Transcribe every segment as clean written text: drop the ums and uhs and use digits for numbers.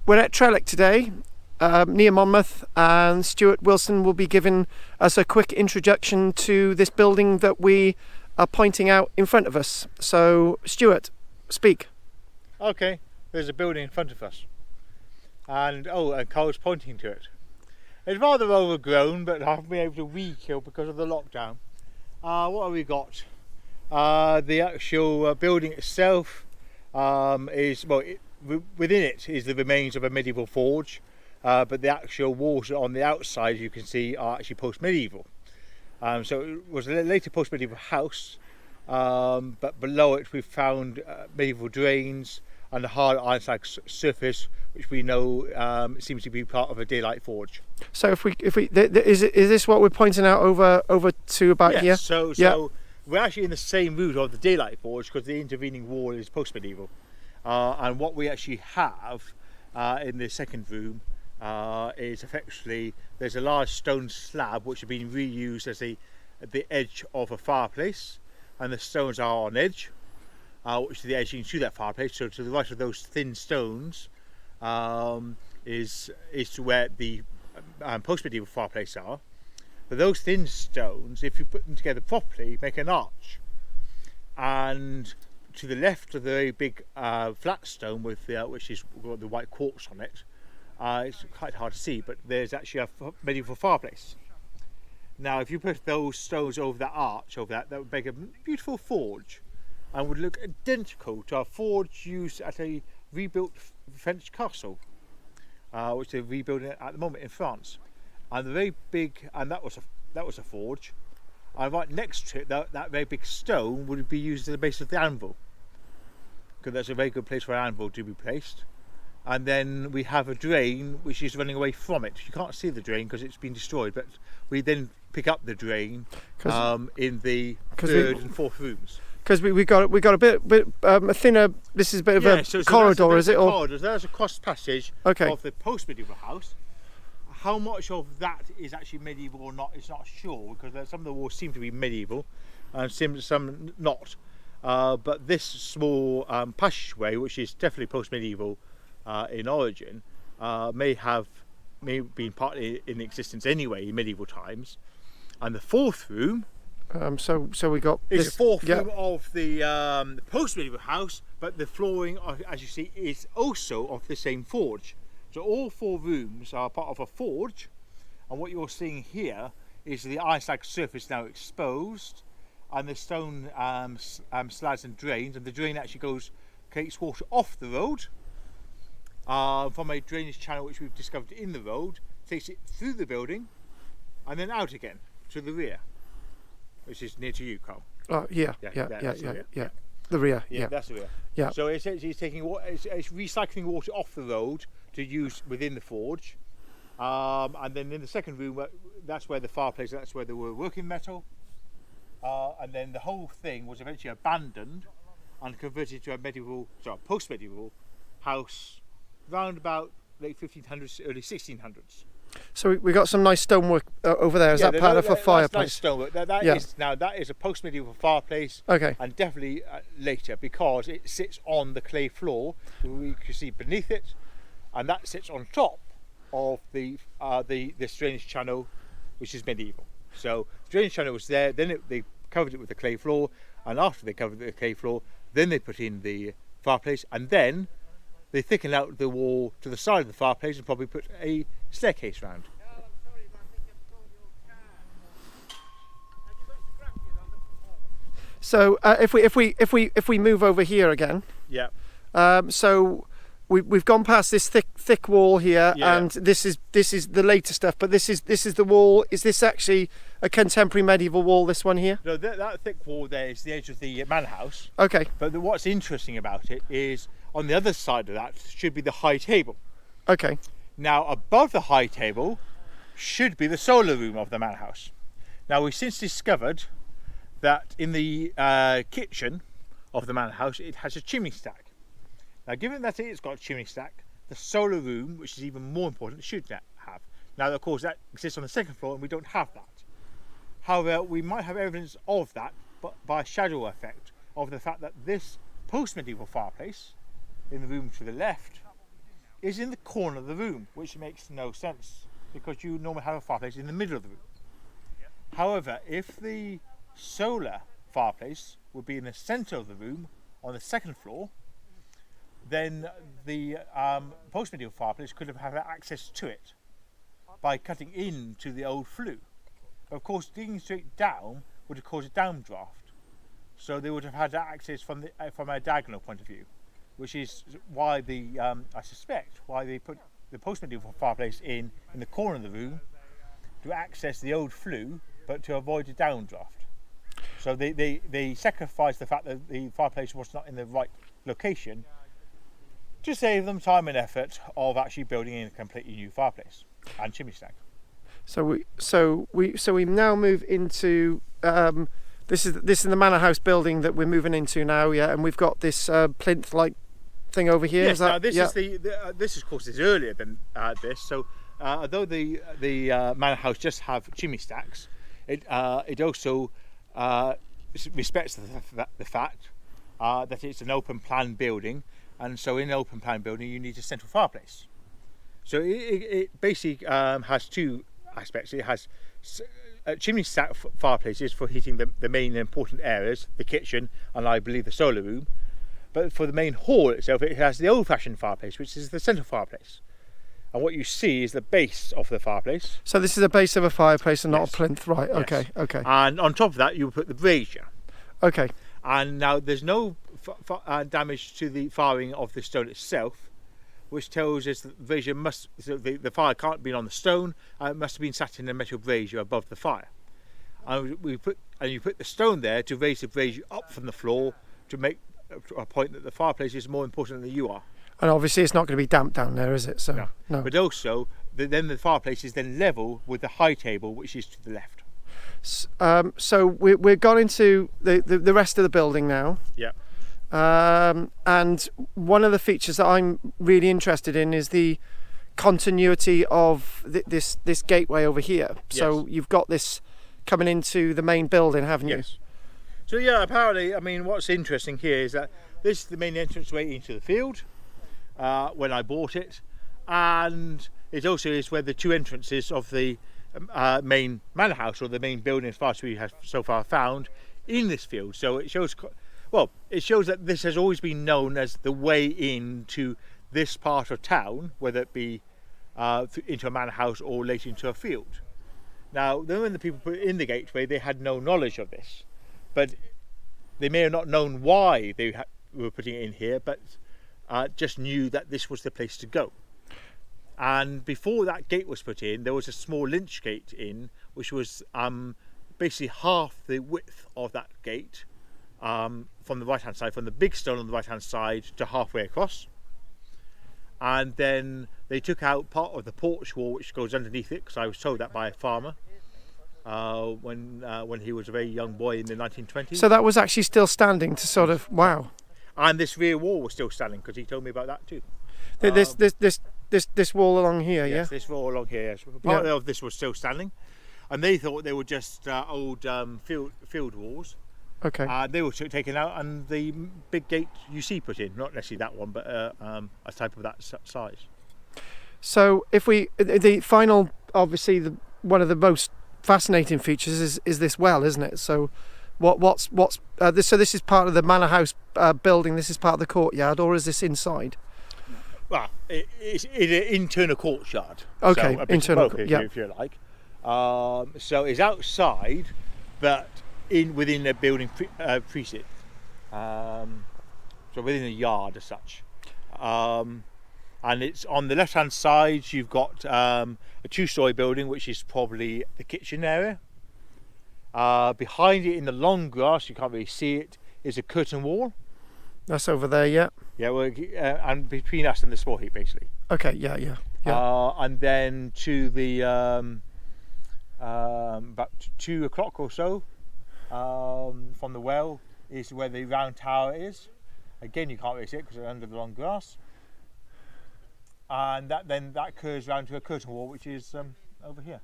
We're at Trelleck today, near Monmouth, and Stuart Wilson will be giving us a quick introduction to this building that we are pointing out in front of us. So, Stuart, speak. Okay, there's a building in front of us, and Carl's pointing to it. It's rather overgrown, but I haven't been able to re-kill because of the lockdown. What have we got? The actual building itself within it is the remains of a medieval forge, but the actual walls on the outside, you can see, are actually post-medieval. So it was a later post-medieval house, but below it we found medieval drains and a hard iron-slag surface, which we know seems to be part of a daylight forge. So is this what we're pointing out over to about here? So we're actually in the same route of the daylight forge because the intervening wall is post-medieval. And what we actually have in the second room is effectively there's a large stone slab which has been reused as the edge of a fireplace, and the stones are on edge, which is the edging to that fireplace. So to the right of those thin stones is to where the post-medieval fireplace are. But those thin stones, if you put them together properly, make an arch. And to the left of the very big flat stone with which is got the white quartz on it, it's quite hard to see, but there's actually a medieval fireplace. Now, if you put those stones over that arch, that would make a beautiful forge, and would look identical to a forge used at a rebuilt French castle, which they're rebuilding at the moment in France. And the very big, and that was a forge. And right next to it, that very big stone would be used as the base of the anvil, because that's a very good place for an anvil to be placed. And then we have a drain which is running away from it. You can't see the drain because it's been destroyed, but we then pick up the drain in the third and fourth rooms. Because we got a bit a thinner. This is a bit of a corridor, is it? Corridor. There's a cross passage of the post-medieval house. How much of that is actually medieval or not, it's not sure, because some of the walls seem to be medieval and some not. But this small passageway, which is definitely post-medieval in origin, may have been partly in existence anyway in medieval times. And the fourth room, so we got is the fourth room of the post-medieval house, but the flooring, as you see, is also of the same forge. So all four rooms are part of a forge, and what you're seeing here is the iron-slag surface now exposed, and the stone slabs and drains, and the drain actually takes water off the road from a drainage channel which we've discovered in the road, takes it through the building, and then out again to the rear, which is near to you, Carl. Oh, yeah. The rear, that's the rear. Yeah. So essentially, it's recycling water off the road to use within the forge, and then in the second room, that's where the fireplace, that's where they were working metal, and then the whole thing was eventually abandoned and converted to a post-medieval house, round about late 1500s, early 1600s. So we got some nice stonework over there. Is that part of a fireplace? Nice stonework. That is a post-medieval fireplace. Okay. And definitely later, because it sits on the clay floor. We can see beneath it, and that sits on top of the drainage channel, which is medieval. So the drainage channel was there. Then they covered it with the clay floor, and after they covered the clay floor, then they put in the fireplace, and then they thickened out the wall to the side of the fireplace and probably put a staircase round. So if we move over here again, so we've gone past this thick wall here, and this is the later stuff. But this is the wall. Is this actually a contemporary medieval wall? This one here? No, that thick wall there is the edge of the manor house. Okay. But what's interesting about it is on the other side of that should be the high table. Okay. Now above the high table should be the solar room of the manor house. Now we've since discovered that in the kitchen of the manor house it has a chimney stack. Now given that it's got a chimney stack, the solar room, which is even more important, should have. Now of course that exists on the second floor and we don't have that. However, we might have evidence of that but by a shadow effect of the fact that this post-medieval fireplace in the room to the left is in the corner of the room, which makes no sense because you normally have a fireplace in the middle of the room. However, if the solar fireplace would be in the centre of the room on the second floor, then the post-medieval fireplace could have had access to it by cutting into the old flue. Of course, digging straight down would have caused a downdraft, so they would have had access from a diagonal point of view, which is why I suspect why they put the post-medieval fireplace in the corner of the room to access the old flue, but to avoid a downdraft. So they sacrificed the fact that the fireplace was not in the right location to save them time and effort of actually building in a completely new fireplace and chimney stack. So we now move into this is the manor house building that we're moving into now, yeah, and we've got this plinth-like thing over here. Yes, is that, now this yeah. is this of course is earlier than this. So although the manor house just have chimney stacks, it also respects the fact that it's an open plan building, and so in an open plan building you need a central fireplace. So it basically has two aspects. It has chimney stack fireplaces for heating the main important areas, the kitchen and I believe the solar room. But for the main hall itself, it has the old-fashioned fireplace, which is the central fireplace. And what you see is the base of the fireplace. So this is the base of a fireplace and not Yes. a plinth, right? Yes. Okay, okay. And on top of that, you put the brazier. Okay. And now there's no damage to the firing of the stone itself, which tells us that the brazier the fire can't have been on the stone, and it must have been sat in a metal brazier above the fire. And you put the stone there to raise the brazier up from the floor to make a point that the fireplace is more important than you are. And obviously it's not going to be damp down there, is it? So no. But also, then the fireplace is then level with the high table, which is to the left. So we've gone into the rest of the building now. Yeah. And one of the features that I'm really interested in is the continuity of this gateway over here. So Yes. you've got this coming into the main building, haven't you? Yes. So yeah, apparently, I mean, what's interesting here is that this is the main entranceway into the field when I bought it, and it also is where the two entrances of the main manor house, or the main building as far as we have so far found in this field. So it shows, well, it shows that this has always been known as the way into this part of town, whether it be into a manor house or later into a field. Now, then when the people put in the gateway, they had no knowledge of this, but they may have not known why they were putting it in here, but just knew that this was the place to go. And before that gate was put in, there was a small lynch gate in, which was basically half the width of that gate from the right hand side, from the big stone on the right hand side to halfway across. And then they took out part of the porch wall which goes underneath it, because I was told that by a farmer when he was a very young boy in the 1920s. So that was actually still standing to sort of, wow. And this rear wall was still standing, because he told me about that too. This wall along here, Yes, yeah? this wall along here, yes. Part of this was still standing, and they thought they were just old field walls. Okay. They were taken out, and the big gate you see put in, not necessarily that one, but a type of that size. So if the final, obviously one of the most fascinating features is this well, isn't it? So what's this? So this is part of the manor house building. This is part of the courtyard, or is this inside? Well, it's an internal courtyard. Okay, so internal, if you like. So it's outside, but within a building precinct. So within a yard as such. And it's on the left hand side, you've got a two-storey building, which is probably the kitchen area. Behind it in the long grass, you can't really see it, is a curtain wall. That's over there, yeah. Yeah, well, and between us and the small heap, basically. Okay, yeah. And then to the about 2 o'clock or so from the well is where the round tower is. Again, you can't really see it because it's under the long grass. And that curves round to a curtain wall, which is over here.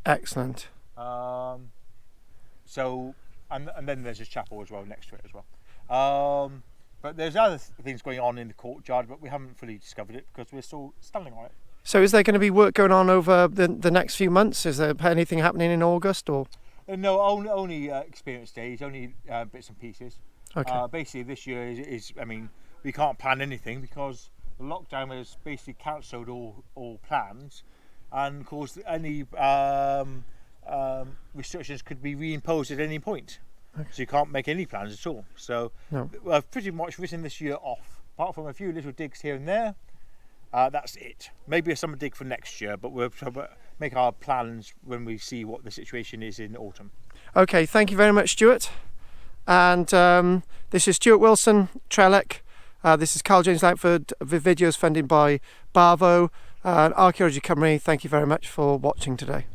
Excellent. So, and then there's a chapel as well next to it as well. But there's other things going on in the courtyard, but we haven't fully discovered it because we're still standing on it. So is there going to be work going on over the next few months? Is there anything happening in August or? No, only experience days, only bits and pieces. Okay. Basically this year is, I mean, we can't plan anything because the lockdown has basically cancelled all plans, and of course any restrictions could be reimposed at any point. Okay. So you can't make any plans at all. So no. I've pretty much written this year off, apart from a few little digs here and there. That's it. Maybe a summer dig for next year, but we'll make our plans when we see what the situation is in autumn. Okay, thank you very much, Stuart. And this is Stuart Wilson, Trelleck. This is KARL-JAMES LANGFORD, videos funded by Barvo, an archaeology company. Thank you very much for watching today.